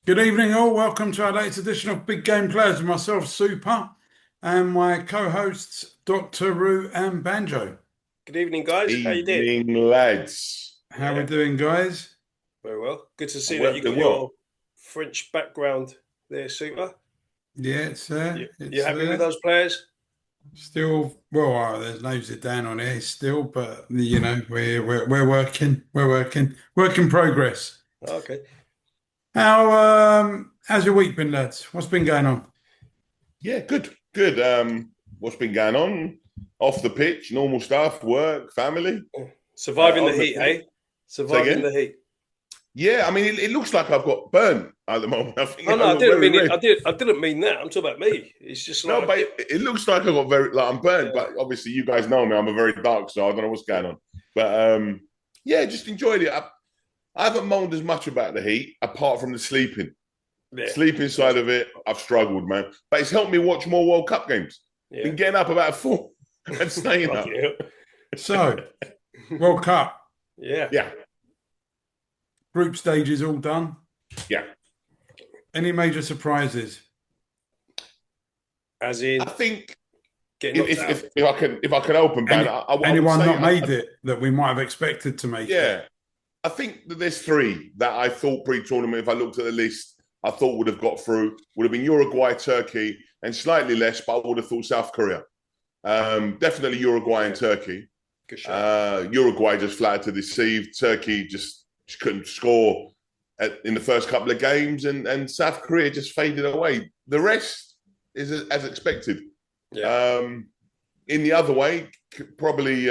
Good evening, all. Welcome to our latest edition of Big Game Players with myself, Super, and my co-hosts, Dr. Roo and Banjo. Good evening, guys. How you doing? Evening, lads. How we Yeah, doing, guys? very well. Good to see that Well, you got doing well. your French background there, Super. Yeah, it's there. You It's happy with there. those players? Still, well, there's no Zidane on here still, but we're working. We're working. Work in progress. Okay. How's your week been, lads? What's been going on? Yeah, good, good. What's been going on? Off the pitch, normal stuff, work, family. Surviving the On the heat, pitch. eh? Say Surviving again? the heat. Yeah, I mean, it looks like I've got burnt at the moment. I think Oh I no, I got didn't very mean it. red. I didn't mean that. I'm talking about me. It's just No, like but it looks like I got I'm burnt. yeah, But obviously, you guys know me. I'm a very dark, so I don't know what's going on. But yeah, just enjoyed it. I haven't moaned as much about the heat, apart from the sleeping. yeah, Sleeping side of it, I've struggled, man. But it's helped me watch more World Cup games. yeah. Been getting up about 4 and staying up. Bloody hell. So, World Cup Yeah. Yeah, group stage is all done. yeah. Any major surprises? As in I think getting knocked out. if I can open, Any, Ben, I would anyone say not made it that we might have expected to make it? yeah. I think that there's three that I thought pre-tournament, if I looked at the list, I thought would have got through. Would have been Uruguay, Turkey, and slightly less, but I would have thought South Korea. Definitely Uruguay and Turkey. Good shot. Uruguay just flat to deceive. Turkey just couldn't score in the first couple of games, and South Korea just faded away. The rest is as expected. Yeah. In the other way, probably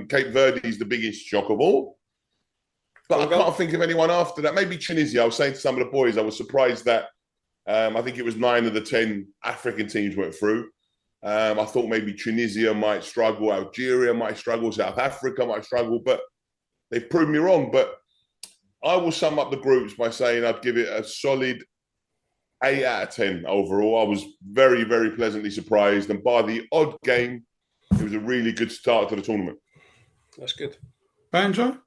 Cape Verde is the biggest shock of all. But I can't think of anyone after that. Maybe Tunisia. I was saying to some of the boys, I was surprised that I think it was 9 of the 10 African teams went through. I thought maybe Tunisia might struggle, Algeria might struggle, South Africa might struggle, but they've proved me wrong. But I will sum up the groups by saying I'd give it a solid 8 out of 10 overall. I was very, very pleasantly surprised. And by the odd game, it was a really good start to the tournament. That's good. Banjo?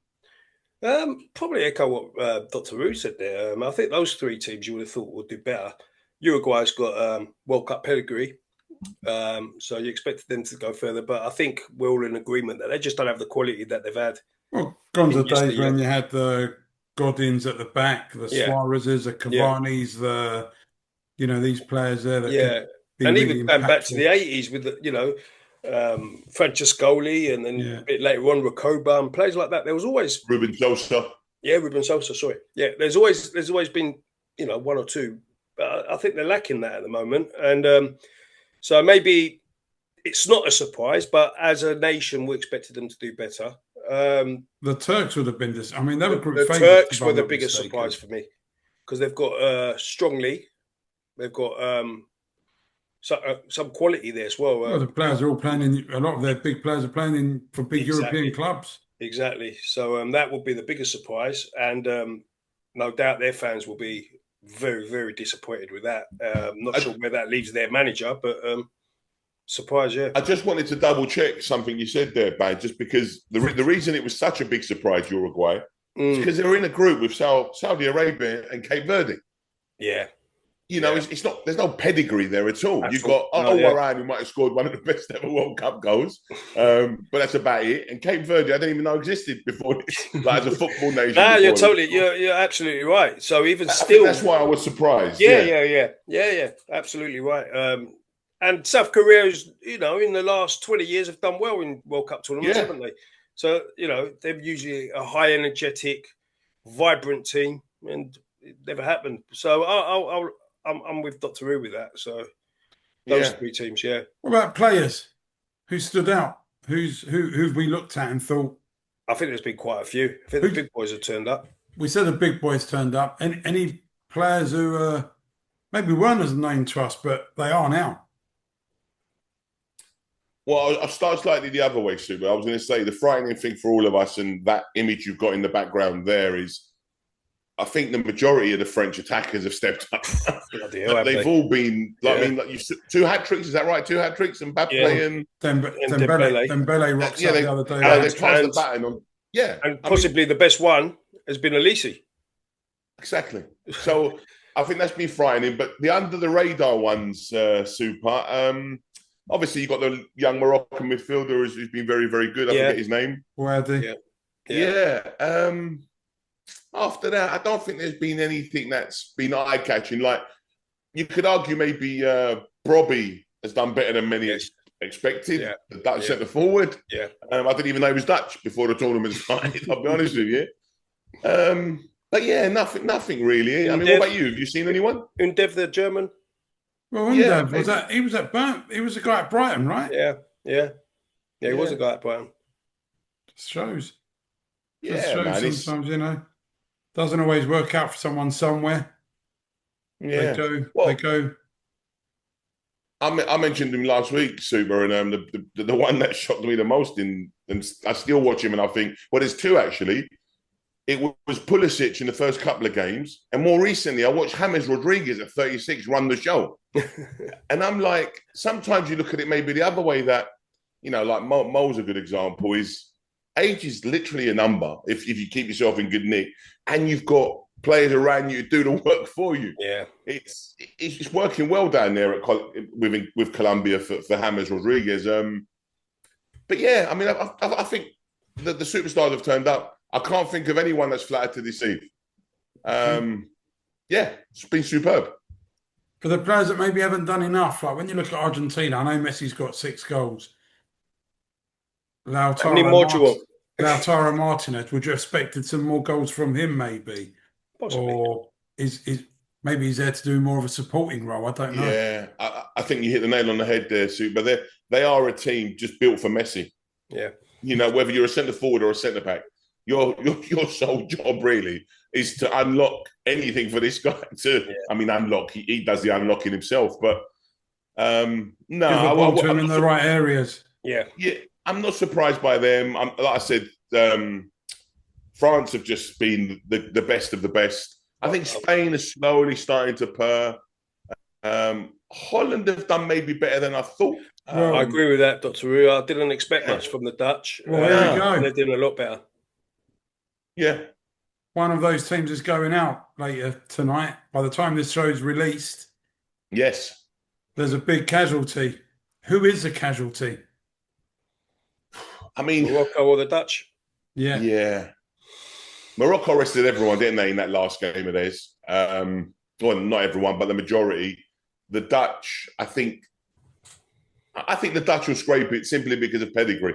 Probably echo what Dr. Roo said there. I think those three teams you would have thought would do better. Uruguay's got World Cup pedigree, so you expected them to go further. But I think we're all in agreement that they just don't have the quality that they've had. Well, gone the in days when yesteryear. you had the Godins at the back, the Yeah, Suarez's, the yeah, Cavani's, these players there that yeah. could be And really even going back to the impactful. 80s with Francescoli and then Yeah. a bit later on Recoba and players like that. There was always Ruben Sosa. Ruben Sosa. Sorry, yeah. There's always been one or two, but I think they're lacking that at the moment. And so maybe it's not a surprise, but as a nation, we expected them to do better. The Turks would have been this. I mean, they were group The favourites, Turks if were I'm the not biggest mistaken. surprise for me because they've got strongly, they've got some quality there as well. Well, the players are all playing a lot of their big players are playing for big Exactly. European clubs. Exactly. So that will be the biggest surprise, and no doubt their fans will be very, very disappointed with that. Not sure where that leaves their manager, but surprise, yeah. I just wanted to double check something you said there, Bad, just because the reason it was such a big surprise, Uruguay, is because they were in a group with Saudi Arabia and Cape Verde. Yeah. It's not. There's no pedigree there at all. You've got Warren, who might have scored one of the best ever World Cup goals, but that's about it. And Cape Verde, I didn't even know existed before this, like as a football nation. No, you're absolutely right. So even I still, think that's why I was surprised. Yeah, absolutely right. And South Korea's, in the last 20 years have done well in World Cup tournaments, haven't they? So they're usually a high energetic, vibrant team, and it never happened. So I'm with Dr. Roo with that. So those three teams, yeah. What about players who stood out? Who've we looked at and thought? I think there's been quite a few. I think the big boys have turned up. We said the big boys turned up. Any players who maybe weren't as known to us, but they are now? Well, I'll start slightly the other way, Sue. I was going to say the frightening thing for all of us, and that image you've got in the background there is, I think the majority of the French attackers have stepped up. They've all been, two hat tricks. Is that right? 2 hat tricks, and Mbappe and Dembele rocks up the other day. They passed the baton on. Yeah, and possibly the best one has been Elise. Exactly. So I think that's been frightening. But the under the radar ones, Super. Obviously, you got the young Moroccan midfielder who's been very, very good. I forget his name. Wadi. Yeah. After that, I don't think there's been anything that's been eye catching. Like you could argue maybe Brobby has done better than many expected. Yeah. The Dutch centre forward. Yeah. I didn't even know he was Dutch before the tournament started. I'll be honest with you. But yeah, nothing really. I mean, what about you? Have you seen anyone? Undev, the German. Well, Undev was that? He was at he was a guy at Brighton, right? Yeah. He was a guy at Brighton. Just shows. Yeah, man. Sometimes doesn't always work out for someone somewhere. Yeah, they go. I mentioned him last week, Super, and the one that shocked me the most, and I still watch him, and I think, well, there's two actually. It was Pulisic in the first couple of games, and more recently, I watched James Rodriguez at 36 run the show, and I'm like, sometimes you look at it maybe the other way that, like Mo's a good example. Is age is literally a number if you keep yourself in good nick, and you've got players around you to do the work for you. Yeah, it's working well down there with Colombia for James Rodriguez. But yeah, I mean, I think that the superstars have turned up. I can't think of anyone that's flattered to deceive. Yeah, it's been superb. For the players that maybe haven't done enough, like when you look at Argentina, I know Messi's got 6 goals. How many more do you want? Lautaro Martinez, would you have expected some more goals from him maybe? Possibly. Or is maybe he's there to do more of a supporting role? I don't know. Yeah, I think you hit the nail on the head there, Sue. But they are a team just built for Messi. Yeah. Whether you're a centre forward or a centre back, your sole job really is to unlock anything for this guy I mean, unlock. He does the unlocking himself, but no, give the ball to him in the right areas. Yeah. I'm not surprised by them. Like I said, France have just been the best of the best. I think Spain is slowly starting to purr. Holland have done maybe better than I thought. I agree with that, Dr. Rue. I didn't expect much from the Dutch. Well, there we go. They're doing a lot better. Yeah. One of those teams is going out later tonight. By the time this show is released, yes, there's a big casualty. Who is the casualty? I mean, Morocco or the Dutch? Yeah. Morocco rested everyone, didn't they, in that last game of theirs? Well, not everyone, but the majority. The Dutch, I think the Dutch will scrape it simply because of pedigree.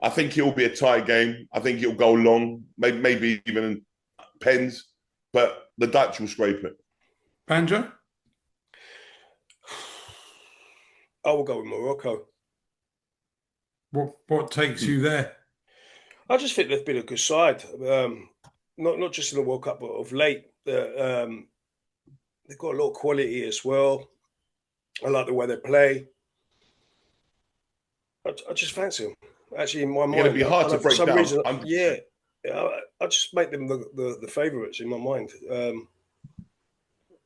I think it will be a tie game. I think it will go long, maybe even pens, but the Dutch will scrape it. Banjo? I will go with Morocco. What takes you there? I just think they've been a good side. Not just in the World Cup, but of late. They've got a lot of quality as well. I like the way they play. I just fancy them. Actually, in my mind, it'd be hard to break down. Reason, I just make them the favourites in my mind. I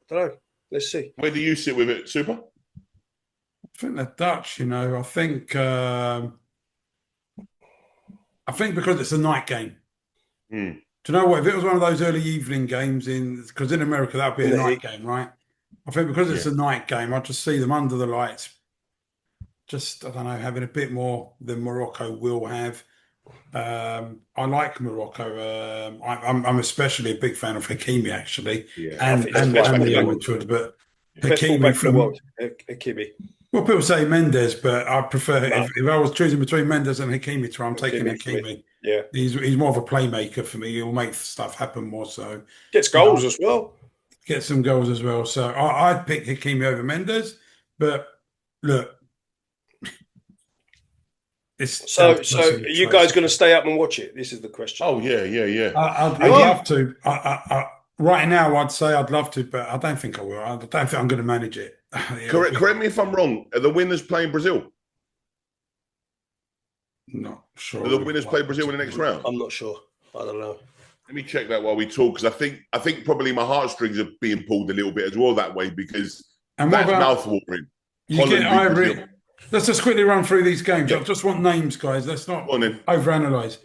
don't know. Let's see. Where do you sit with it, Super? I think the Dutch. I think because it's a night game. Do you know what? If it was one of those early evening games because in America that would be a night game, right? I think because it's a night game, I just see them under the lights. Just, I don't know, having a bit more than Morocco will have. I like Morocco. I'm especially a big fan of Hakimi, actually, and the Woodward, but Hakimi Hakimi. Well, people say Mendes, but I prefer if I was choosing between Mendes and Hakimi, I'm taking Hakimi. Yeah, he's more of a playmaker for me. He'll make stuff happen more. So gets goals as well. Get some goals as well. So I'd pick Hakimi over Mendes. But look, so are you guys going to stay up and watch it? This is the question. Oh yeah. I'd love to. Right now, I'd say I'd love to, but I don't think I will. I don't think I'm going to manage it. Correct me if I'm wrong. Are the winners playing Brazil? Not sure. Are the winners play Brazil in the next round? I'm not sure. I don't know. Let me check that while we talk, because I think probably my heartstrings are being pulled a little bit as well that way, because that's mouth-watering. You get Ivory. Let's just quickly run through these games. I just want names, guys. Let's not overanalyze.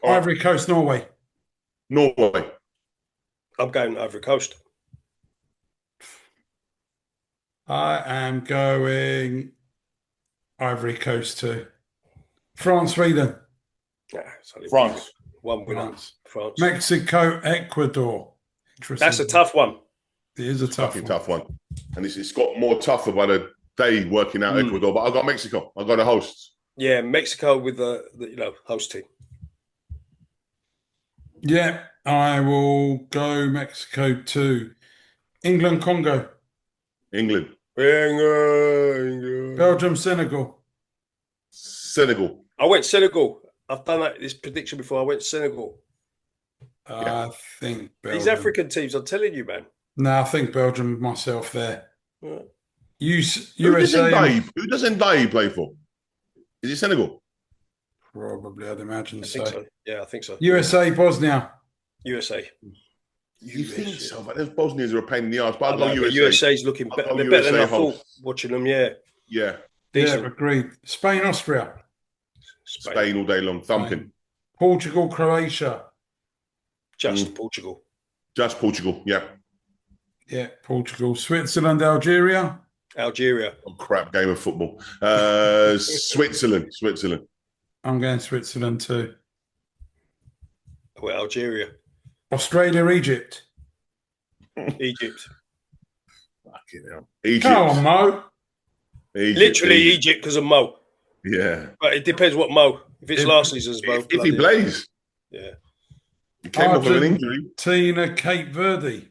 Ivory Coast, Norway. Norway. I'm going Ivory Coast. I am going Ivory Coast too. France, Sweden. France. One winner. France. Mexico, Ecuador. That's a tough one. It is a tough one. And it's got more tougher by the day working out Ecuador. But I got Mexico. I got the hosts. Yeah, Mexico with the host team. Yeah, I will go Mexico too. England, Congo. England. Belgium, Senegal. Senegal. I went Senegal. I've done this prediction before. I went Senegal. I think Belgium. These African teams, I'm telling you, man. No, I think Belgium myself there. Yeah. Who doesn't Ndiaye play for? Is it Senegal? Probably, I'd imagine I think so. Yeah, I think so. USA, Bosnia. USA. You think so? But those Bosnians are a pain in the arse. But I'll go USA. USA's looking better. They're better than I thought watching them, yeah. Yeah. Decent. Yeah, agreed. Spain, Austria. Spain all day long, thumping. Portugal, Croatia. Just Portugal. Just Portugal, yeah. Yeah, Portugal. Switzerland, Algeria. Algeria. Oh, crap game of football. Switzerland. I'm going Switzerland too. Well, Algeria. Australia, Egypt. Egypt. Fucking hell. Egypt. Come on, Mo. Literally Egypt because of Mo. Yeah. But it depends what Mo. If it's last season's Mo. If he plays. Yeah. He came off of an injury. Argentina, Cape Verde.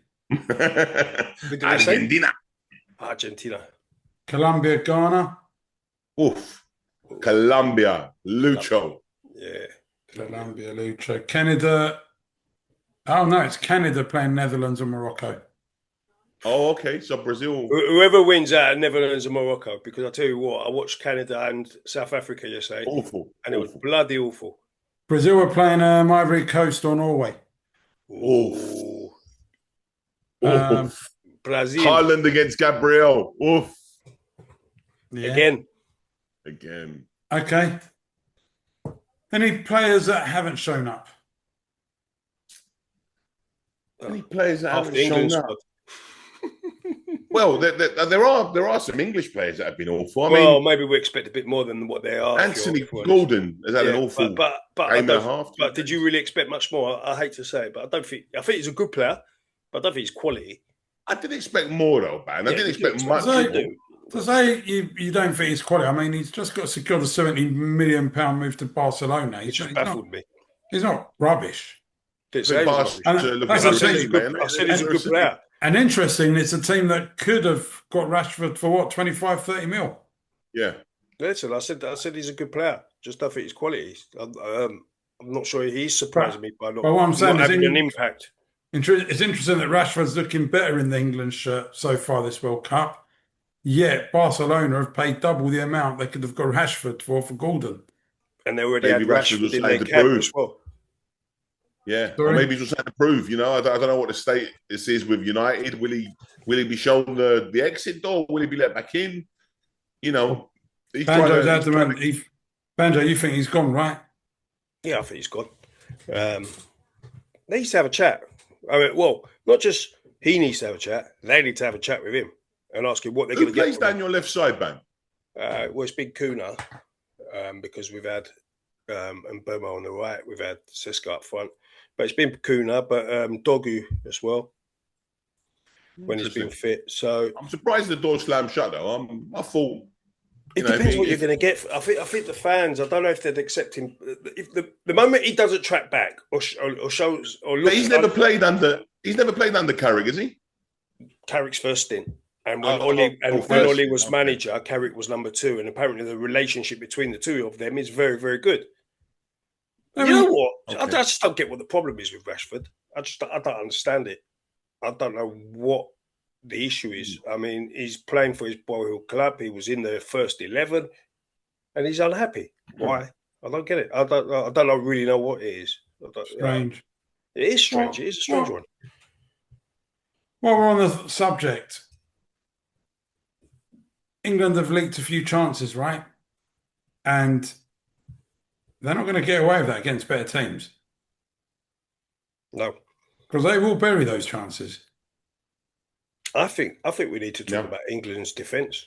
Argentina. Colombia, Ghana. Oof. Colombia, Lucho. Yeah. Colombia, Lucho. Canada. Oh, no, it's Canada playing Netherlands and Morocco. Oh, okay. So Brazil. Whoever wins out of Netherlands and Morocco, because I tell you what, I watched Canada and South Africa yesterday. Awful. And it was bloody awful. Brazil were playing Ivory Coast or Norway. Oof. Brazil. Haaland against Gabriel. Oof. Yeah. Again. Okay. Any players that haven't shown up? Any players that haven't shown up? Well, there are some English players that have been awful. I mean, maybe we expect a bit more than what they are. Anthony Gordon has had an awful game and a half. But did you really expect much more? I hate to say it, but I think he's a good player, but I don't think he's quality. I didn't expect more though, man. I didn't expect much. To say you don't think he's quality, I mean, he's just got secured a £70 million move to Barcelona. It just baffled me. He's not rubbish. I said he's a good player. And interesting, it's a team that could have got Rashford for what, 25, 30 mil? Yeah. Listen, I said he's a good player. Just don't think he's quality. I'm not sure he's surprising me by not having an impact. It's interesting that Rashford's looking better in the England shirt so far this World Cup. Yet Barcelona have paid double the amount they could have got Rashford for Gordon. And they already had Rashford in their camp as well. Yeah, or maybe he's just had to prove. You know, I don't know what the state this is with United. Will he be shown the exit door? Will he be let back in? You know, Banjo, you think he's gone, right? Yeah, I think he's gone. They need to have a chat. I mean, well, not just he needs to have a chat. They need to have a chat with him and ask him what they're going to get. Who plays down your left side, man? Well, it's been Kuna because we've had and Boma on the right. We've had Seska up front. But it's been Kuna, but Dogu as well when he's been fit. So I'm surprised the door slammed shut though. I thought it depends what you're going to get. I think the fans. I don't know if they'd accept him. If the moment he doesn't track back or shows or looks, he's never played under Carrick, has he? Carrick's first stint. And when Oli was manager, Carrick was number 2, and apparently the relationship between the two of them is very, very good. You know what? Okay. I just don't get what the problem is with Rashford. I don't understand it. I don't know what the issue is. I mean, he's playing for his boyhood club. He was in the first 11, and he's unhappy. Why? I don't get it. I don't really know what it is. Strange. It is strange. It is a strange one. While we're on the subject, England have leaked a few chances, right? And they're not going to get away with that against better teams. No. Because they will bury those chances. I think we need to talk about England's defence.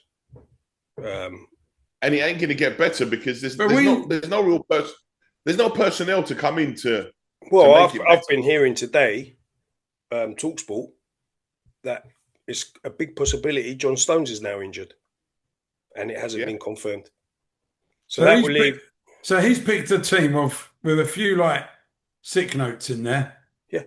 And it ain't going to get better because there's no real there's no personnel to come into. Well, I've been hearing today, TalkSport, that it's a big possibility John Stones is now injured, and it hasn't been confirmed. So that will leave. So he's picked a team with a few like sick notes in there. Yeah.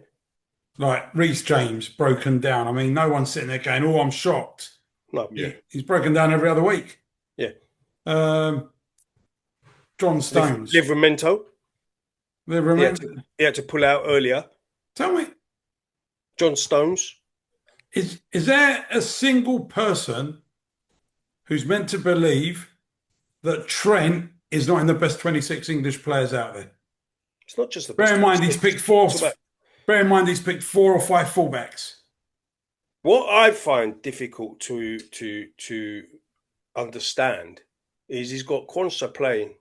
Like Reece James broken down. I mean, no one's sitting there going, "Oh, I'm shocked." No. He's broken down every other week. Yeah. John Stones. Livramento. He had to pull out earlier. Tell me. John Stones. Is there a single person who's meant to believe that Trent is not in the best 26 English players out there? It's not just the best. Bear in mind he's picked 4 or 5 fullbacks. What I find difficult to understand is he's got Quansah playing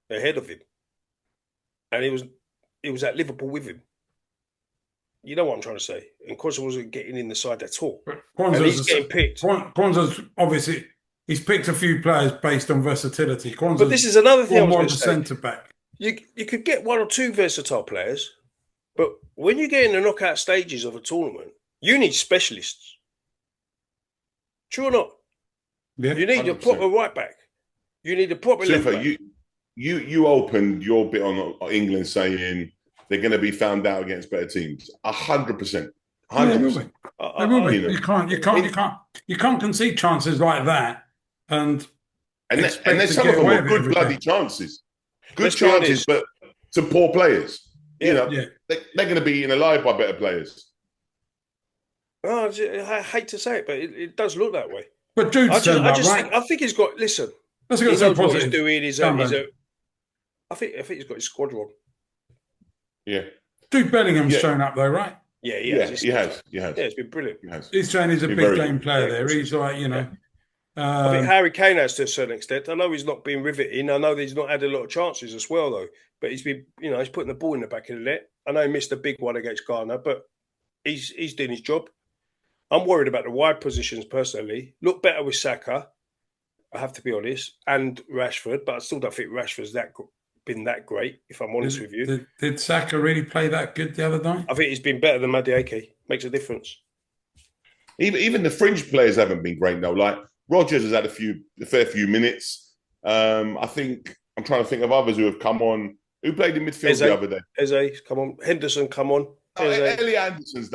ahead of him, and he was at Liverpool with him. You know what I'm trying to say? And Quansah wasn't getting in the side at all. And he's getting picked. Quansah's obviously he's picked a few players based on versatility. But this is another thing. More of a centre back. You could get 1 or 2 versatile players, but when you get in the knockout stages of a tournament, you need specialists. True or not? Yeah, you need 100%. A proper right back. You need a proper left back. You opened your bit on England saying they're going to be found out against better teams. 100%. 100%. You can't concede chances like that, and there's some of them are good bloody chances. Good chances, but to poor players. They're going to be eaten alive by better players. Oh, I hate to say it, but it does look that way. But Jude's turned up, right? I think he's got. Listen, he knows what he's doing. I think he's got his squad wrong. Yeah. Jude Bellingham's shown up though, right? Yeah, he has. Yeah, it's been brilliant. He's saying he's a big game player there. He's like, I think Harry Kane has to a certain extent. I know he's not been riveting. I know he's not had a lot of chances as well, though. But he's been, he's putting the ball in the back of the net. I know he missed a big one against Ghana, but he's doing his job. I'm worried about the wide positions personally. Look better with Saka, I have to be honest, and Rashford, but I still don't think Rashford's been that great, if I'm honest with you. Did Saka really play that good the other night? I think he's been better than Madueke. Makes a difference. Even the fringe players haven't been great, though. Like, Rodgers has had a fair few minutes. I think I'm trying to think of others who have come on. Who played in midfield the other day? Eze, come on. Henderson, come on. Ellie Anderson's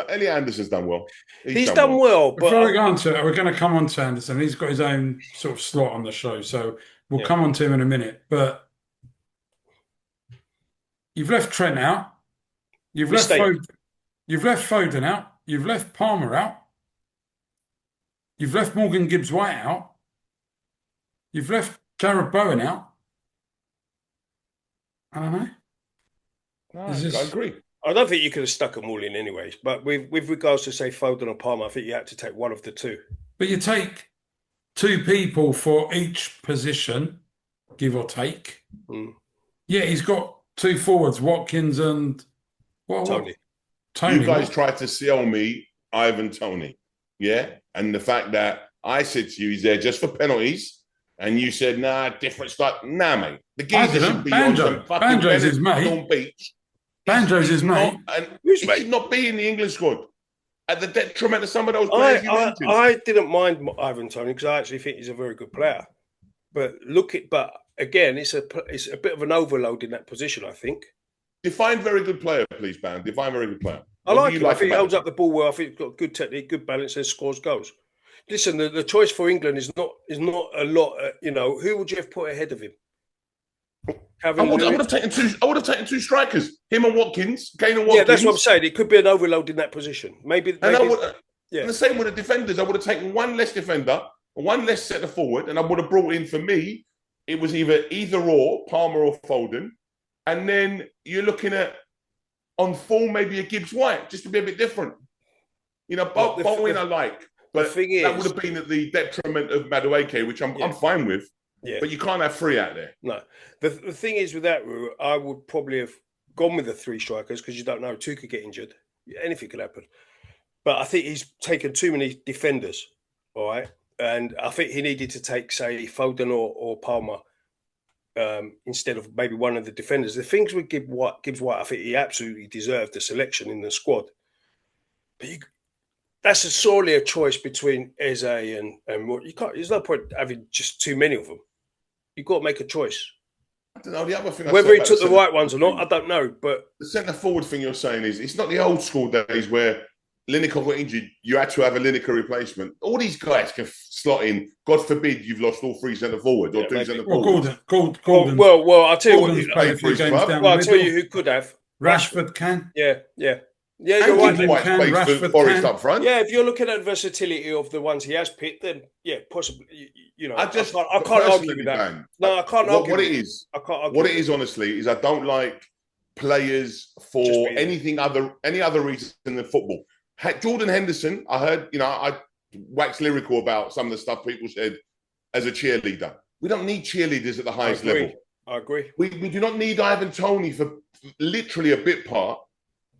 done well. He's done well. But before we go on to it, we're going to come on to Anderson. He's got his own sort of slot on the show, so we'll come on to him in a minute. But you've left Trent out. You've left Foden out. You've left Palmer out. You've left Morgan Gibbs-White out. You've left Jared Bowen out. I don't know. No, I agree. I don't think you could have stuck them all in anyways. But with regards to, say, Foden or Palmer, I think you had to take one of the two. But you take 2 people for each position, give or take. Mm. Yeah, he's got 2 forwards, Watkins and Tony. You guys tried to sell me Ivan Toney. Yeah? And the fact that I said to you, he's there just for penalties. And you said, nah, different style. Nah, mate. The geezer should be on some fucking Banjo's his mate. Beach. Banjo's his mate. He should not be in the England squad at the detriment of some of those players you mentioned. I didn't mind Ivan Toney because I actually think he's a very good player. But again, it's a bit of an overload in that position, I think. Define very good player, please, Ban. Define very good player. I like him. I think he holds up the ball well. I think he's got good technique, good balance, and scores goals. Listen, the choice for England is not a lot. Who would you have put ahead of him? I would have taken 2. I would have taken 2 strikers, him and Watkins, Kane and Watkins. Yeah, that's what I'm saying. It could be an overload in that position. And the same with the defenders. I would have taken 1 less defender, 1 less centre forward, and I would have brought in, for me, it was either or, Palmer or Foden, and then you're looking at on form maybe a Gibbs-White just to be a bit different. Bowen I like. But that would have been at the detriment of Madueke, which I'm fine with. Yeah. But you can't have 3 out there. No. The thing is with that, Roo, I would probably have gone with the 3 strikers because you don't know. 2 could get injured. Anything could happen. but I think he's taken too many defenders. All right, and I think he needed to take, say, Foden or Palmer instead of maybe one of the defenders. The things with Gibbs White, I think he absolutely deserved the selection in the squad. But that's sorely a choice between Eze and what you can't. There's no point having just too many of them. You've got to make a choice. I don't know. The other thing, whether he took the right ones or not, I don't know. But the centre forward thing you're saying is it's not the old school days where Lineker got injured, you had to have a Lineker replacement. All these guys can slot in. God forbid you've lost all three centre forwards or two centre forwards. Gordon. Well, I'll tell you what. I'll tell you who could have. Rashford can. Yeah. Yeah, you're right. Plays for Forest up front. Yeah, if you're looking at the versatility of the ones he has picked, then yeah, possibly. I can't argue with that. Dan, No, I can't argue. What it is, I can't argue. What it is, honestly, is I don't like players for any other reason than football. Jordan Henderson, I heard, I waxed lyrical about some of the stuff people said as a cheerleader. We don't need cheerleaders at the highest level. I agree. We do not need Ivan Toney for literally a bit part.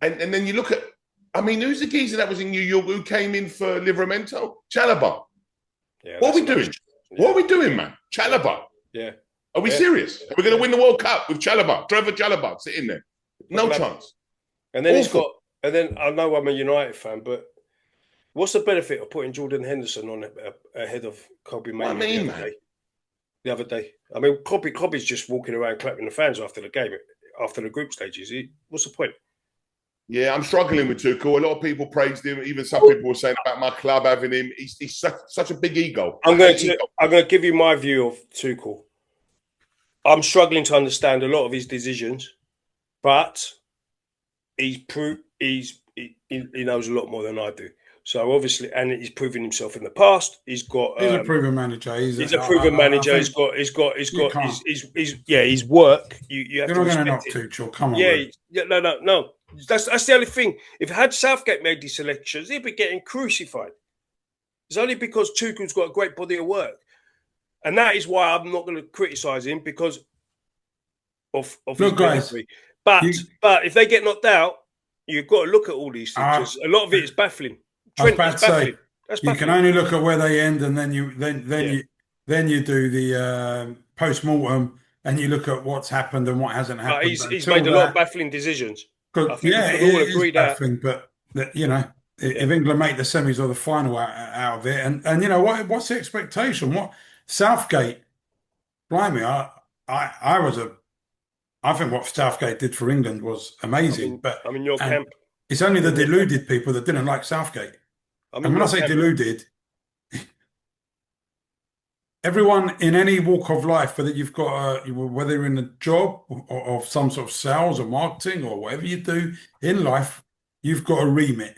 And then you look at, who's the geezer that was in New York who came in for Livramento? Chalobah. Yeah, what are we doing? Yeah. What are we doing, man? Chalobah. Yeah. Are we serious? Are we going to win the World Cup with Chalobah? Trevor Chalobah sitting there. No chance. And then and then I know I'm a United fan, but what's the benefit of putting Jordan Henderson on ahead of Kobe Manu the other day? Kobe's just walking around clapping the fans after the game, after the group stages. What's the point? Yeah, I'm struggling with Tuchel. A lot of people praised him. Even some people were saying about my club having him. He's such a big ego. I'm going to give you my view of Tuchel. I'm struggling to understand a lot of his decisions, but he knows a lot more than I do. So obviously, and he's proven himself in the past. He's a proven manager. He's a proven manager. He's got his work. You're not going to knock Tuchel. Come on. Yeah. No. That's the only thing. If had Southgate made these selections, he'd be getting crucified. It's only because Tuchel's got a great body of work, and that is why I'm not going to criticise him because of his delivery. But if they get knocked out, you've got to look at all these things. A lot of it is baffling. Trent is baffling. You can only look at where they end, and then you do the post-mortem, and you look at what's happened and what hasn't happened. But he's made a lot of baffling decisions. I think it is baffling, but if England make the semis or the final out of it, and what's the expectation? What Southgate? Blimey, I think what Southgate did for England was amazing. But I'm in your camp. It's only the deluded people that didn't like Southgate. And when I say deluded, everyone in any walk of life, whether you've got whether you're in a job or some sort of sales or marketing or whatever you do in life, you've got a remit.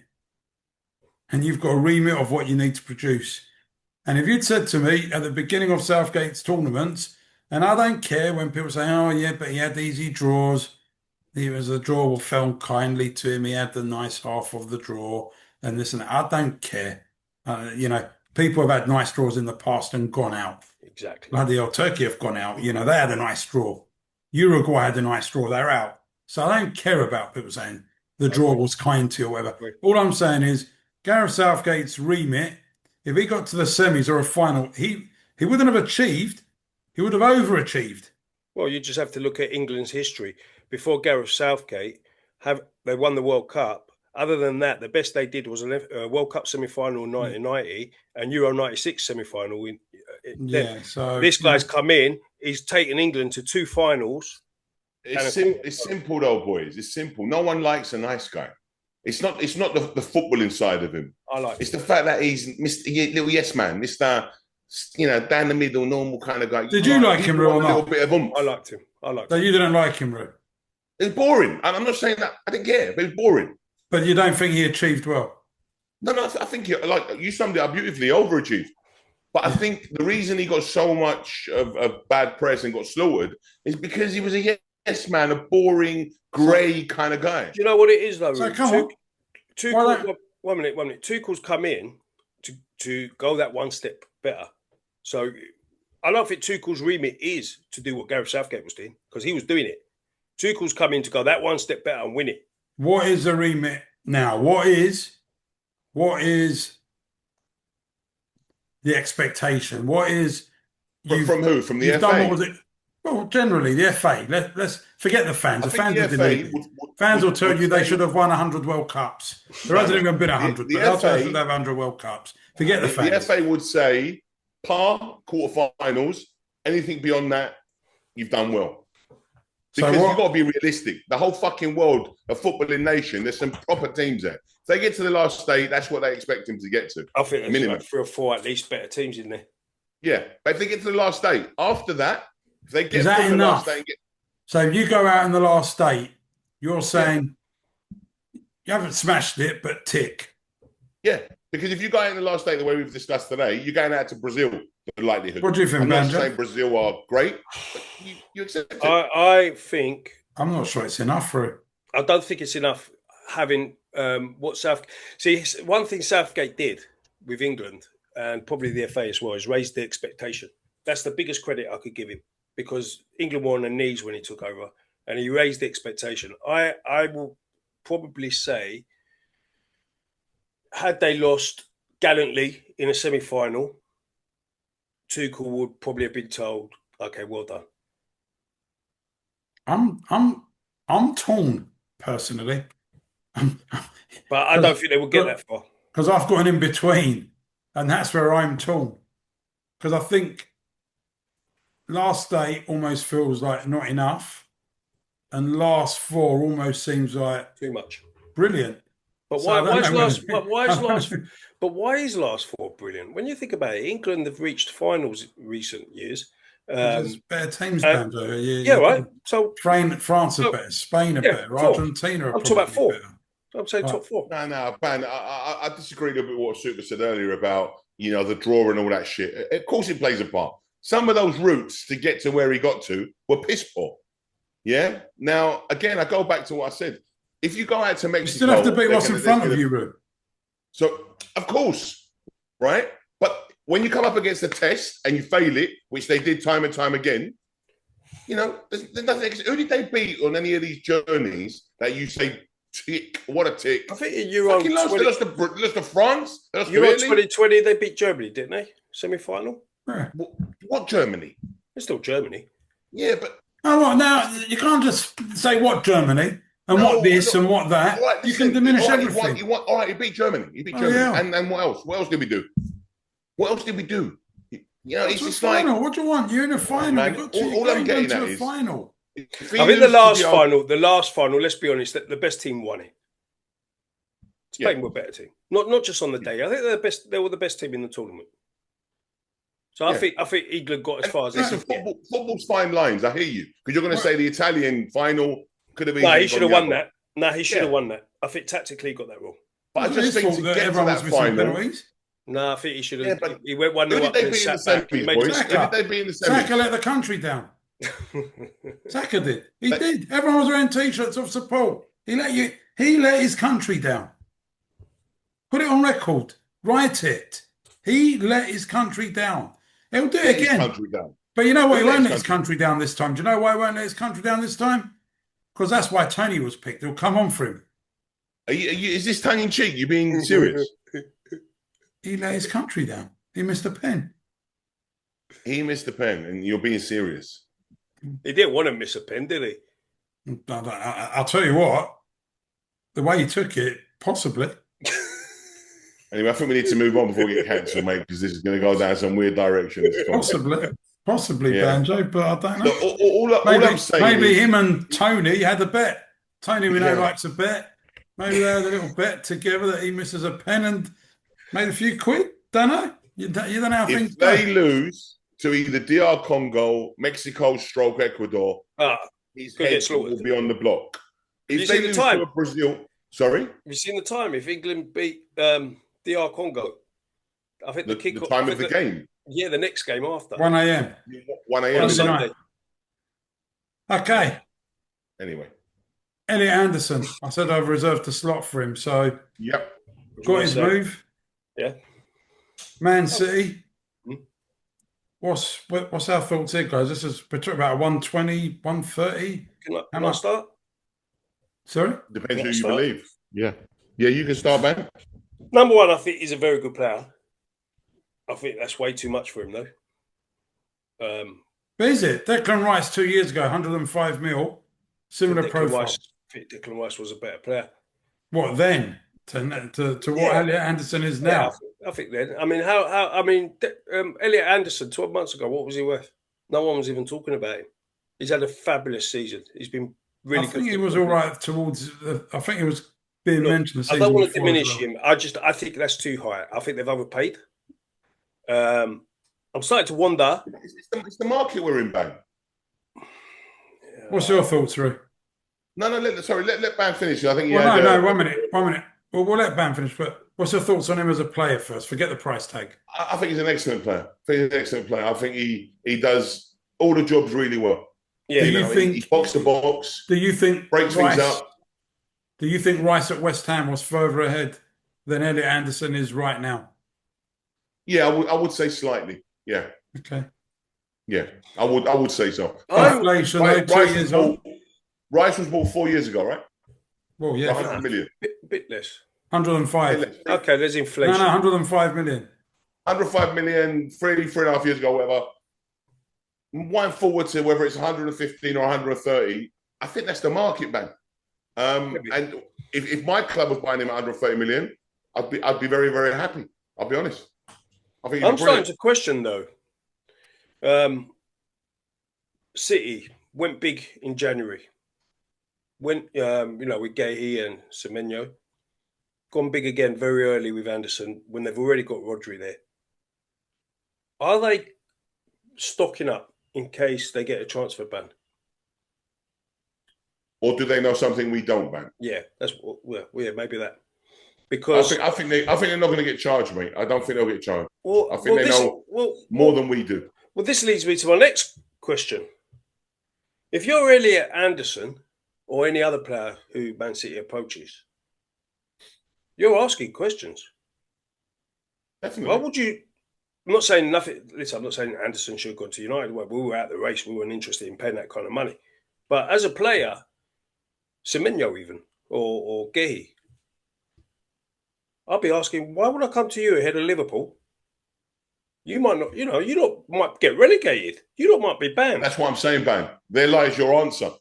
And you've got a remit of what you need to produce. And if you'd said to me at the beginning of Southgate's tournaments, and I don't care when people say, oh yeah, but he had easy draws. The draw fell kindly to him. He had the nice half of the draw and this and that. I don't care. People have had nice draws in the past and gone out. Exactly. Like the old Turkey have gone out. They had a nice draw. Uruguay had a nice draw. They're out. So I don't care about people saying the draw was kind to you or whatever. All I'm saying is Gareth Southgate's remit, if he got to the semis or a final, he wouldn't have achieved. He would have overachieved. Well, you just have to look at England's history. Before Gareth Southgate, they won the World Cup. Other than that, the best they did was a World Cup semi-final in 1990 and Euro 96 semi-final. So this guy's come in, he's taken England to two finals. It's simple though, boys. It's simple. No one likes a nice guy. It's not the football inside of him. I like it's the fact that he's Mr. Little yes man, Mr. Down the middle, normal kind of guy. Did you like him, Ru, or not? A little bit of I liked him. So you didn't like him, Ru? It's boring. I'm not saying that. I didn't care, but it's boring. But you don't think he achieved well? No. I think you summed it up beautifully. Overachieved. But I think the reason he got so much of bad press and got slaughtered is because he was a yes man, a boring, grey kind of guy. Do you know what it is, though? So come on. One minute. Tuchel's come in to go that one step better. So I don't think Tuchel's remit is to do what Gareth Southgate was doing because he was doing it. Tuchel's come in to go that one step better and win it. What is the remit now? What is what is the expectation? What is from who? From the FA? Done, what was it? Well, generally the FA. Let's forget the fans. The fans are deluded. Fans will tell you they should have won 100 World Cups. There hasn't even been 100, but they'll tell us should have 100 World Cups. Forget the fans. The FA would say par, quarterfinals. Anything beyond that, you've done well. Because you've got to be realistic. The whole fucking world, a footballing nation, there's some proper teams there. If they get to the last stage, that's what they expect them to get to. I think there's like 3 or 4 at least better teams in there. Yeah, but if they get to the last stage, after that, if they get to the last stage, so if you go out in the last state, you're saying you haven't smashed it, but tick. Yeah, because if you go out in the last state the way we've discussed today, you're going out to Brazil. The likelihood. What do you think, I'm Banjo? not saying Brazil are great, but you accept it. I think I'm not sure it's enough for it. I don't think it's enough having what one thing Southgate did with England and probably the FA as well is raise the expectation. That's the biggest credit I could give him because England were on their knees when he took over and he raised the expectation. I will probably say had they lost gallantly in a semi-final, Tuchel would probably have been told, "Okay, well done." I'm torn personally, but I don't think they will get that far because I've got an in between, and that's where I'm torn. Because I think last day almost feels like not enough, and last 4 almost seems like too much. Brilliant. But why is last 4 brilliant? When you think about it, England have reached finals in recent years. There's better teams, Banjo. Right. So France are better, Spain are better, 4. Argentina are talking about 4. Better. I'm saying top 4. No, Ben, I disagree a little bit with what Super said earlier about, the draw and all that shit. Of course it plays a part. Some of those routes to get to where he got to were piss poor. Yeah? Now, again, I go back to what I said. If you go out to Mexico... You still have to beat what's in front of you, Ru. So, of course, right? But when you come up against a test and you fail it, which they did time and time again, there's nothing... Who did they beat on any of these journeys that you say, tick, what a tick? I think in Euro... They lost to France. They lost Euro to 2020, they beat Germany, didn't they? Semi-final? Yeah. What Germany? It's still Germany. Yeah, but... Oh, well, now, you can't just say what Germany... And what this and what that. Right, you can diminish everything. All right, he beat Germany. Yeah. And what else? What else did we do? It's just final. Like... What do you want? You're in a final. Man, all I'm getting at is... final. I think the last final, let's be honest, the best team won it. Spain were a better team. Not just on the day. I think they were the best team in the tournament. So I think England got as far as... Listen, football's fine lines. I hear you. Because you're going to say the Italian final... No, he should have won that. No, he should have won that. I think tactically he got that wrong. But I just think to get to that final... No, I think he should have. Yeah, he went 1-0 up and sat back. Who did they beat in the semis? Saka let the country down. Saka did. He did. Everyone was wearing T-shirts of support. He let his country down. Put it on record. Write it. He let his country down. He'll do it again. But you know what? He won't let his country down this time. Do you know why he won't let his country down this time? Because that's why Tony was picked. He'll come on for him. Is this tongue in cheek? You being serious? He let his country down. He missed a pen. He missed a pen, and you're being serious. He didn't want to miss a pen, did he? I'll tell you what. The way he took it, possibly. Anyway, I think we need to move on before we get cancelled, mate, because this is going to go down some weird direction. Possibly, yeah. Banjo, but I don't know. So all I'm saying maybe him and Tony had a bet. Tony, we know, likes a bet. Maybe they had a little bet together that he misses a pen and made a few quid. Don't know. You don't know how things go. If they lose to either DR Congo, Mexico, Ecuador, his head will be on the block. If they lose to Brazil, sorry? Have you seen the time? If England beat DR Congo, I think the time of the game. Yeah, the next game after. 1 a.m. 1 a.m. Sunday. Okay. Anyway. Elliot Anderson. I said I've reserved a slot for him, so... Yep. Got his move. Yeah. Man City. What's our thoughts here, guys? This is about 120, 130. Can I start? Sorry? Depends who you believe. Yeah. Yeah, you can start, man. Number one, I think he's a very good player. I think that's way too much for him, though. But is it? Declan Rice 2 years ago, 105 mil, similar profile. I think Declan Rice was a better player. What then? To what Elliot Anderson is now? Yeah, I think then. I mean, Elliot Anderson 12 months ago, what was he worth? No one was even talking about him. He's had a fabulous season. He's been really good. I think he was all right towards. I think he was being mentioned. I don't want to diminish him. I think that's too high. I think they've overpaid. I'm starting to wonder. It's the market we're in, Bang. What's your thoughts, Roo? No, let Bang finish. I think. No, 1 minute. Well, we'll let Bang finish. But what's your thoughts on him as a player first? Forget the price tag. I think he's an excellent player. I think he does all the jobs really well. Yeah. Do you think he box the box? Do you think breaks things up? Do you think Rice at West Ham was further ahead than Elliot Anderson is right now? Yeah, I would say slightly. Yeah. Okay. Yeah, I would say so. Inflation, Rice was bought 4 years ago, right? Well, yeah, 100 million. Bit less. 105. Okay, there's inflation. No, 105 million. 105 million, 3.5 years ago, whatever. One forward to whether it's 115 or 130, I think that's the market, man. And if my club was buying him at 130 million, I'd be very, very happy. I'll be honest. I'm starting to question though. City went big in January. Went with Gahey and Semenyo. Gone big again very early with Anderson when they've already got Rodri there. Are they stocking up in case they get a transfer ban? Or do they know something we don't, man? Yeah, maybe that. Because I think they're not going to get charged, mate. I don't think they'll get charged. I think they know more than we do. Well, this leads me to my next question. If you're Elliot Anderson or any other player who Man City approaches, you're asking questions. Definitely. Why would you? I'm not saying nothing. Listen, I'm not saying Anderson should have gone to United. Well, we were out the race. We weren't interested in paying that kind of money. But as a player, Semenyo even or Gahey, I'll be asking, why would I come to you ahead of Liverpool? You might not, you might get relegated. You might be banned. That's what I'm saying, Bang. There lies your answer.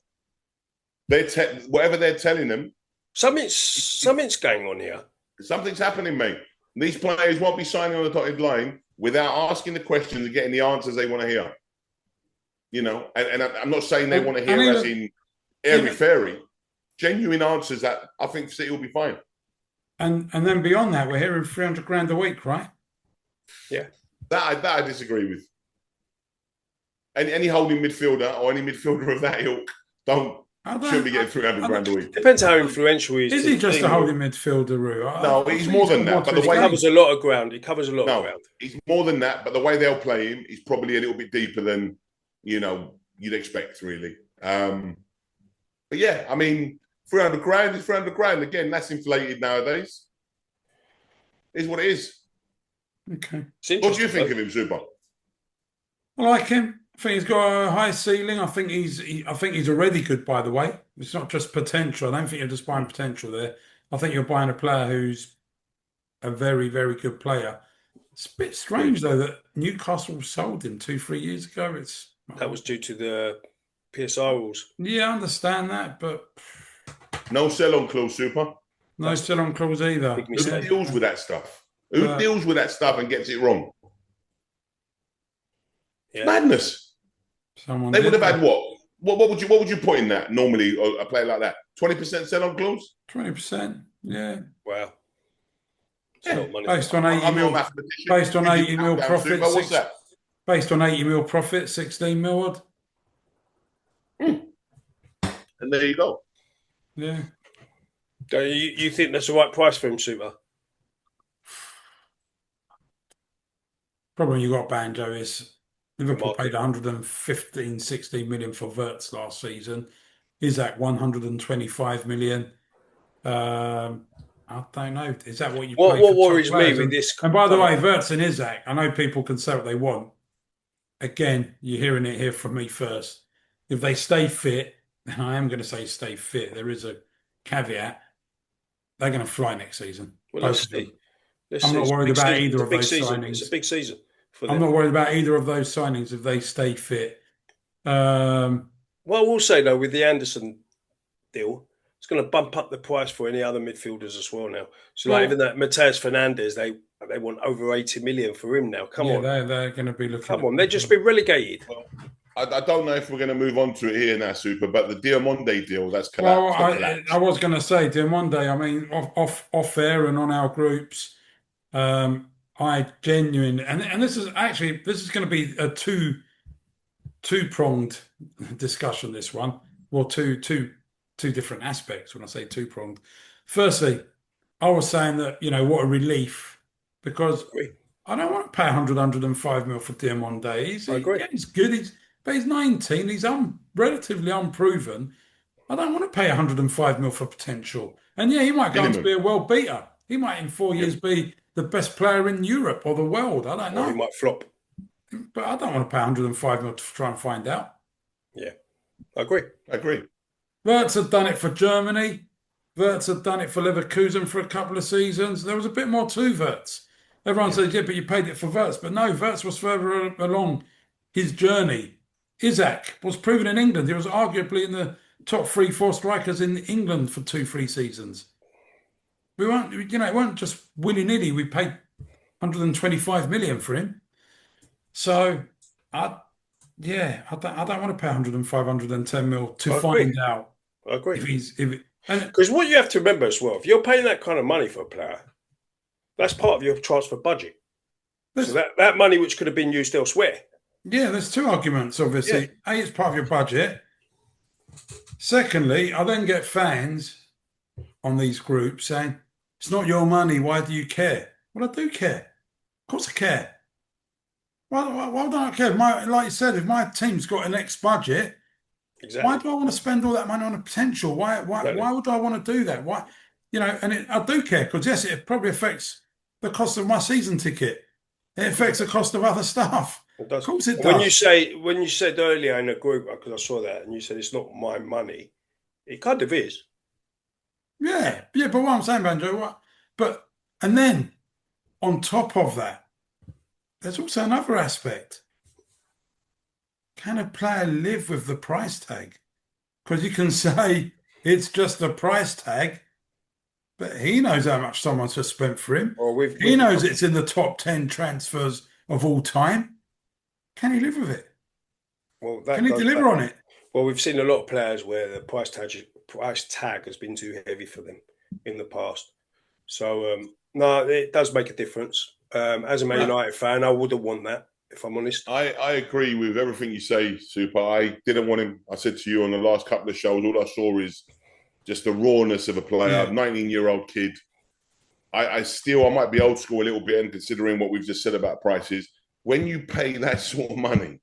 Whatever they're telling them. Something's going on here. Something's happening, mate. These players won't be signing on the dotted line without asking the questions and getting the answers they want to hear. And I'm not saying they want to hear as in airy-fairy. Genuine answers that I think City will be fine. And then beyond that, we're hearing 300 grand a week, right? Yeah. That I disagree with. Any holding midfielder or any midfielder of that ilk shouldn't be getting 300 grand a week. Depends how influential he is. Is he just a holding midfielder, Roo? No, he's more than that. But the way he covers a lot of ground. He's more than that. But the way they'll play him, he's probably a little bit deeper than you'd expect, really. But yeah, I mean, 300 grand is 300 grand. Again, that's inflated nowadays. Is what it is. Okay. What do you think of him, Super? I like him. I think he's got a high ceiling. I think he's already good, by the way. It's not just potential. I don't think you're just buying potential there. I think you're buying a player who's a very, very good player. It's a bit strange, though, that Newcastle sold him 2-3 years ago. That was due to the PSR rules. Yeah, I understand that, but... No sell-on clause, Super. No sell-on clause either. Who deals with that stuff? Who deals with that stuff and gets it wrong? Yeah. Madness. They would have had what? What would you put in that normally? A player like that, 20% sell-on clause. 20%. Yeah. Wow. Yeah. Based on 80 mil. Based on 80 mil profit. What's that? Based on 80 mil profit, 16 mil odd. And there you go. Yeah. You think that's the right price for him, Super? Problem you got, Banjo, is Liverpool paid 115, 16 million for Wirtz last season. Is that 125 million? I don't know. Is that what you pay What worries me with this? And by the way, Wirtz and Isaac, I know people can say what they want. Again, you're hearing it here from me first. If they stay fit, and I am going to say stay fit, there is a caveat, they're going to fly next season. Well, let's see. I'm not worried about either of those signings. It's a big season for them. I'm not worried about either of those signings if they stay fit. Well, I will say, though, with the Anderson deal, it's going to bump up the price for any other midfielders as well now. So, like even that Mateus Fernandes, they want over 80 million for him now. Come on. They're going to be looking. Come on, they've just been relegated. Well, I don't know if we're going to move on to it here now, Super, but the Diomande deal, that's collapsed. Well, I was going to say, Diomande, I mean, off air and on our groups, I genuinely, and this is going to be a two-pronged discussion, this one. Well, two different aspects when I say two-pronged. Firstly, I was saying that, what a relief, because I don't want to pay 105 mil for Diomande. I agree. He's good, but he's 19. He's relatively unproven. I don't want to pay 105 mil for potential. And he might go on to be a world beater. He might in 4 years be the best player in Europe or the world. I don't know. Or he might flop. But I don't want to pay 105 mil to try and find out. Yeah, I agree. Wirtz had done it for Germany. Wirtz had done it for Leverkusen for a couple of seasons. There was a bit more to Wirtz. Everyone says, but you paid it for Wirtz. But no, Wirtz was further along his journey. Isaac was proven in England. He was arguably in the top 3-4 strikers in England for 2-3 seasons. We weren't, it weren't just willy-nilly. We paid 125 million for him. So, I don't want to pay 105, 110 mil to find out. I agree. Because what you have to remember as well, if you're paying that kind of money for a player, that's part of your transfer budget. So that money which could have been used elsewhere. Yeah, there's two arguments, obviously. A, it's part of your budget. Secondly, I then get fans on these groups saying, it's not your money, why do you care? Well, I do care. Of course I care. Why don't I care? Like you said, if my team's got an X budget, why do I want to spend all that money on a potential? Why would I want to do that? Why, I do care because yes, it probably affects the cost of my season ticket. It affects the cost of other stuff. It does. Of course it does. When you said earlier in the group, because I saw that, and you said it's not my money, it kind of is. Yeah. But what I'm saying, Banjo, and then on top of that, there's also another aspect. Can a player live with the price tag? Because you can say it's just a price tag, but he knows how much someone's just spent for him. He knows it's in the top 10 transfers of all time. Can he live with it? Can he deliver on it? Well, we've seen a lot of players where the price tag has been too heavy for them in the past. So, no, it does make a difference. As a Man United fan, I wouldn't want that, if I'm honest. I agree with everything you say, Super. I didn't want him. I said to you on the last couple of shows, all I saw is just the rawness of a player, 19-year-old kid. I might be old school a little bit, and considering what we've just said about prices, when you pay that sort of money,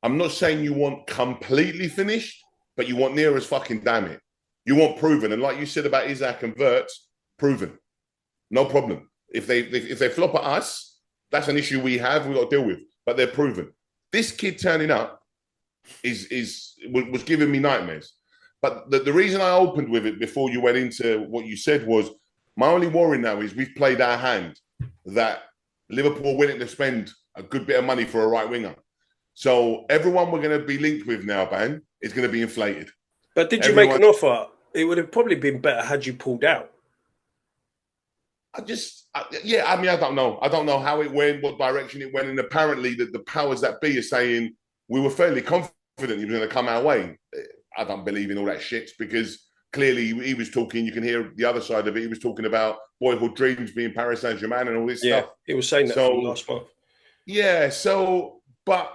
I'm not saying you want completely finished, but you want near as fucking damn it. You want proven. And like you said about Isaac and Wirtz, proven. No problem. If they flop at us, that's an issue we've got to deal with. But they're proven. This kid turning up was giving me nightmares. But the reason I opened with it before you went into what you said was my only worry now is we've played our hand that Liverpool are willing to spend a good bit of money for a right winger. So everyone we're going to be linked with now, Ban, is going to be inflated. But did you make an offer? It would have probably been better had you pulled out. I don't know. I don't know how it went, what direction it went. And apparently the powers that be are saying we were fairly confident he was going to come our way. I don't believe in all that shit because clearly he was talking, you can hear the other side of it. He was talking about boyhood dreams being Paris Saint-Germain and all this stuff. Yeah, he was saying that from last month. Yeah, but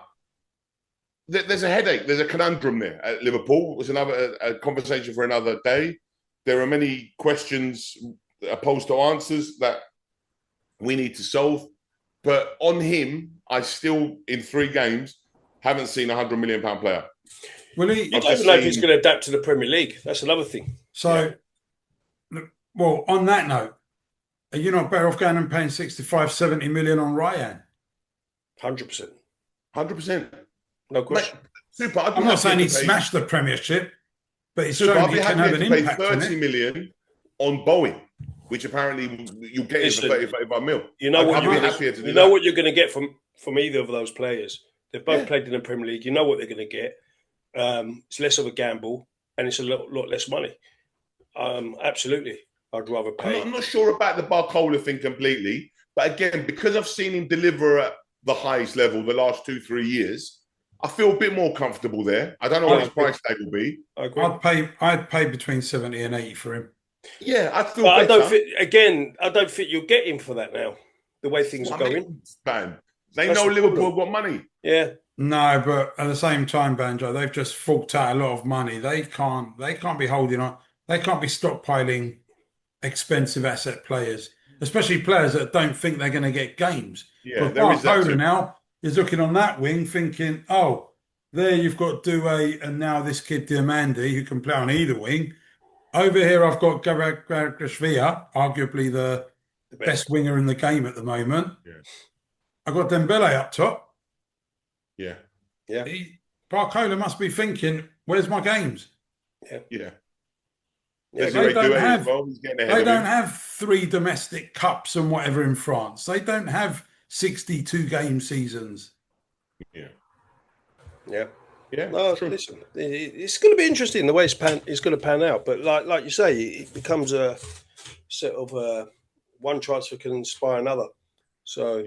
there's a headache. There's a conundrum there at Liverpool. It was a conversation for another day. There are many questions opposed to answers that we need to solve. But on him, I still, in 3 games, haven't seen a £100 million player. Well, I don't know if he's going to adapt to the Premier League. That's another thing. So, well, on that note, are you not better off going and paying 65, 70 million on Ryan? 100%. 100%. No question. Mate, Super. I'm not saying he smashed the Premiership, but he's shown he can have an impact. 30 million on Boeing. which apparently you'll get it for 35 mil. You know what you're going to get from either of those players. They've both played in the Premier League. You know what they're going to get. It's less of a gamble, and it's a lot less money. Absolutely, I'd rather pay. I'm not sure about the Barcola thing completely, but again, because I've seen him deliver at the highest level the last 2-3 years, I feel a bit more comfortable there. I don't know what his price tag will be. I'd pay between 70 and 80 for him. Yeah, I'd feel better. I don't think you'll get him for that now. The way things are going, man. They know Liverpool got money. Yeah. No, but at the same time, Banjo, they've just forked out a lot of money. They can't be holding on. They can't be stockpiling expensive asset players, especially players that don't think they're going to get games. Yeah, but Barcola now is looking on that wing, thinking, "Oh, there you've got Doué and now this kid Diomande who can play on either wing. Over here, I've got Gvarashvili, arguably the best winger in the game at the moment. Yeah. I've got Dembele up top. Yeah. Barcola must be thinking, where's my games? Yeah. They don't have 3 domestic cups and whatever in France. They don't have 62 game seasons. Yeah. No, listen, it's going to be interesting the way it's going to pan out. But like you say, it becomes a set of one transfer can inspire another. So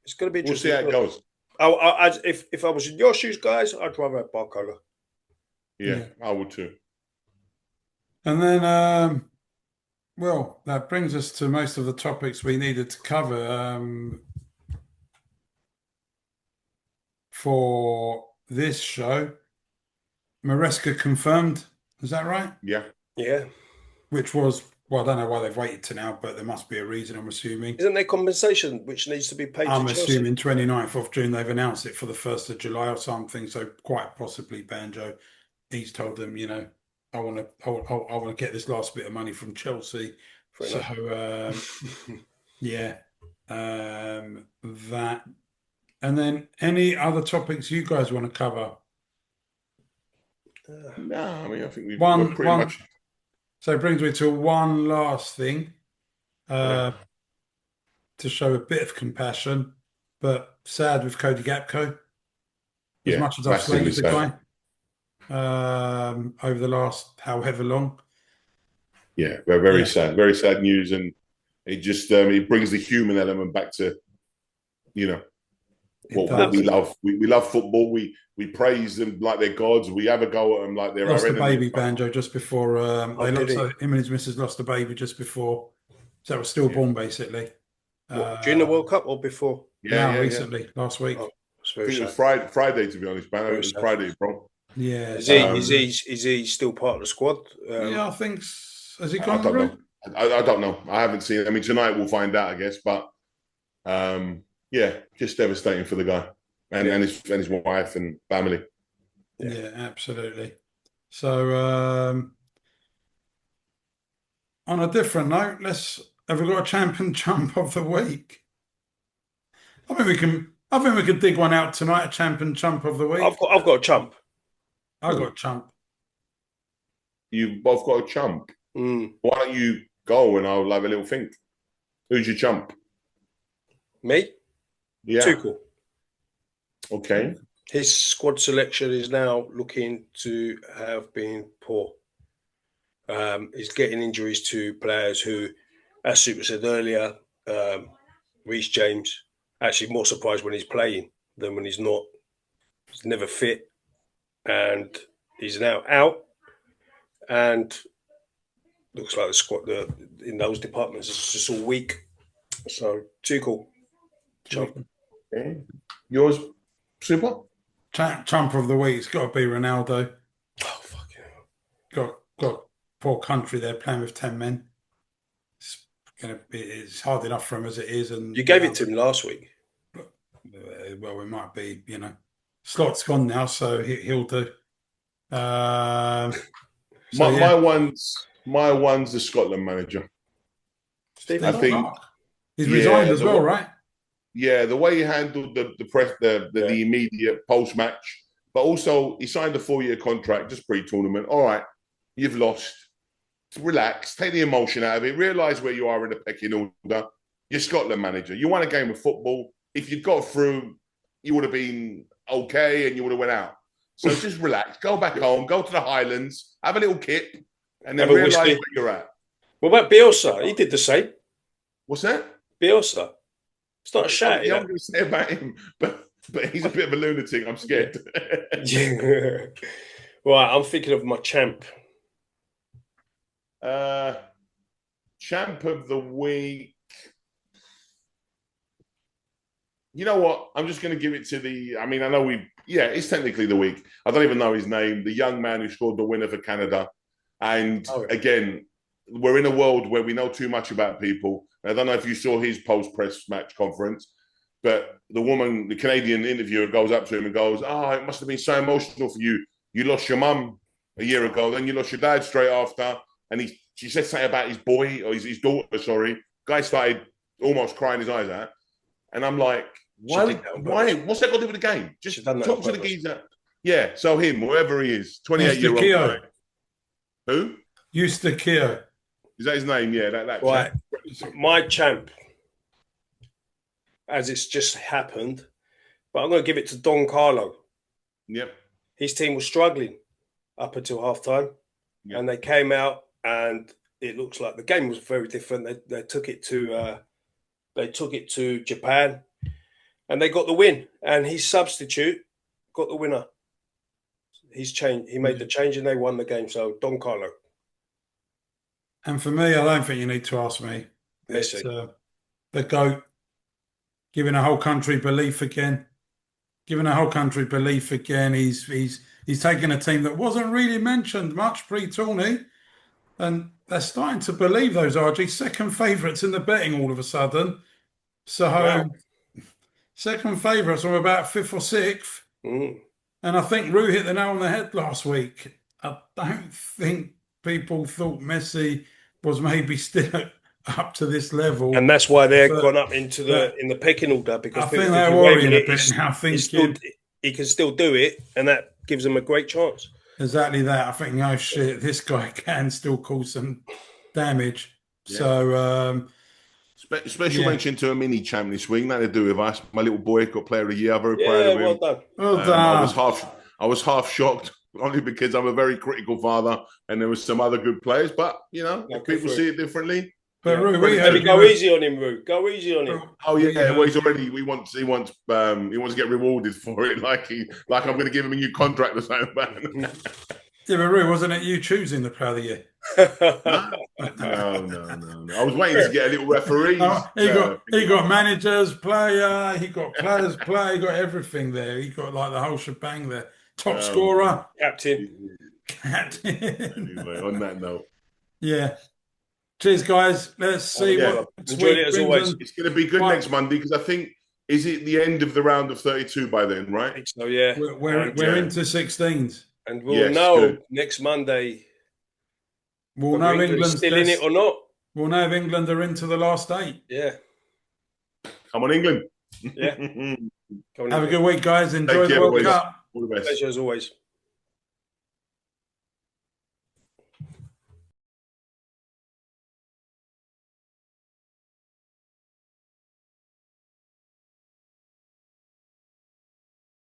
it's going to be interesting. We'll see how it goes. If I was in your shoes, guys, I'd rather have Barcola. Yeah, I would too. And then, well, that brings us to most of the topics we needed to cover for this show. Maresca confirmed. Is that right? Yeah. Which was, well, I don't know why they've waited to now, but there must be a reason, I'm assuming. Isn't there compensation which needs to be paid I'm to assuming 29th of June. They've announced it for the 1st of July or something. So quite possibly Banjo, he's told them, I want to get this last bit of money from Chelsea. That. And then any other topics you guys want to cover? No, I mean, I think we're pretty much. So it brings me to one last thing to show a bit of compassion, but sad with Cody Gakpo. As much as I've slated the guy over the last however long. Yeah, very sad. Very sad news. And it just it brings the human element back to, what we love. We love football. We praise them like they're gods. We have a go at them like they're lost our a baby, Banjo, just before him and his missus lost a baby just before. So that was stillborn, basically. During the World Cup or before? Recently, last week. I think it was Friday, to be honest, man. It was Friday, bro. Yeah. Is he still part of the squad? I think. Has he gone? I don't know. I haven't seen it. I mean, tonight we'll find out, I guess. But just devastating for the guy and his wife and family. Yeah, absolutely. So, on a different note, have we got a champion chump of the week? I think we can dig one out tonight. A champion chump of the week. I've got a chump. I've got a chump. You've both got a chump. Why don't you go and I'll have a little think? Who's your chump? Me? Yeah. Tuchel. Okay. His squad selection is now looking to have been poor. He's getting injuries to players who, as Super said earlier, Reece James, actually more surprised when he's playing than when he's not. He's never fit. And he's now out. And looks like the squad in those departments is just all weak. So, Tuchel. Chump. Okay. Yours, Super? Chump of the week. It's got to be Ronaldo. Oh, fuck yeah. Got poor country there playing with 10 men. It's hard enough for him as it is. And you gave it to him last week. Well, we might be, Slot's gone now, so he'll do. My one's the Scotland manager. I think he's resigned as well, right? Yeah, the way he handled the press, the immediate post-match, but also he signed a 4-year contract just pre-tournament. All right, you've lost. relax, take the emotion out of it, realise where you are in the pecking order. You're Scotland manager. You won a game of football. If you'd got through, you would have been okay and you would have went out. So just relax, go back home, go to the Highlands, have a little kip, and then realise where you're at. What about Bielsa? He did the same. What's that? Bielsa. It's not a shout. Yeah, I'm going to say about him, but he's a bit of a lunatic. I'm scared. Right, I'm thinking of my champ. Champ of the week. You know what? I'm just going to give it to I know it's technically the week. I don't even know his name. The young man who scored the winner for Canada. And again, we're in a world where we know too much about people. I don't know if you saw his post-press match conference, but the Canadian interviewer goes up to him and goes, "Oh, it must have been so emotional for you. You lost your mum a year ago, then you lost your dad straight after." And she said something about his boy, or his daughter, sorry. Guy started almost crying his eyes out. And I'm like, why? What's that got to do with the game? Just talk to the geezer. Yeah, so him, whoever he is, 28-year-old guy. Who? Eustaquio. Is that his name? Yeah, that right. My champ, as it's just happened, but I'm going to give it to Don Carlo. Yep. His team was struggling up until halftime, and they came out, and it looks like the game was very different. They took it to Japan, and they got the win. And his substitute got the winner. He made the change, and they won the game. So Don Carlo. And for me, I don't think you need to ask me. It's the GOAT, giving a whole country belief again. He's taken a team that wasn't really mentioned much pre-tourney, and they're starting to believe those RG second favourites in the betting all of a sudden. So second favourites from about fifth or sixth. And I think Rue hit the nail on the head last week. I don't think people thought Messi was maybe still up to this level, and that's why they're gone up into in the pecking order, because I think they're worrying a bit now, thinking he can still do it, and that gives them a great chance. Exactly that. I think, oh shit, this guy can still cause some damage. Yeah. So special mention to a mini champ this week. Nothing to do with us. My little boy got player of the year. I'm very proud of him. Well done. I was half shocked, only because I'm a very critical father, and there was some other good players. But people see it differently. But Rue, go easy on him, Rue. Go easy on him. Oh yeah, well he's already. He wants to get rewarded for it, like I'm going to give him a new contract or something. Yeah, but Rue, wasn't it you choosing the player of the year? No. I was waiting to get a little referee. He got managers, player. He got players, play. He got everything there. He got like the whole shebang there. Top scorer, captain. Anyway, on that note, yeah. Cheers, guys. Let's see what enjoyed it as always. It's going to be good next Monday, because I think is it the end of the round of 32 by then, right? I think so, yeah. We're into 16s, and we'll know next Monday. We'll know England's still in it or not. We'll know if England are into the last 8. Yeah. Come on, England. Yeah. Have a good week, guys. Enjoy the World Cup. All the best. Pleasure as always.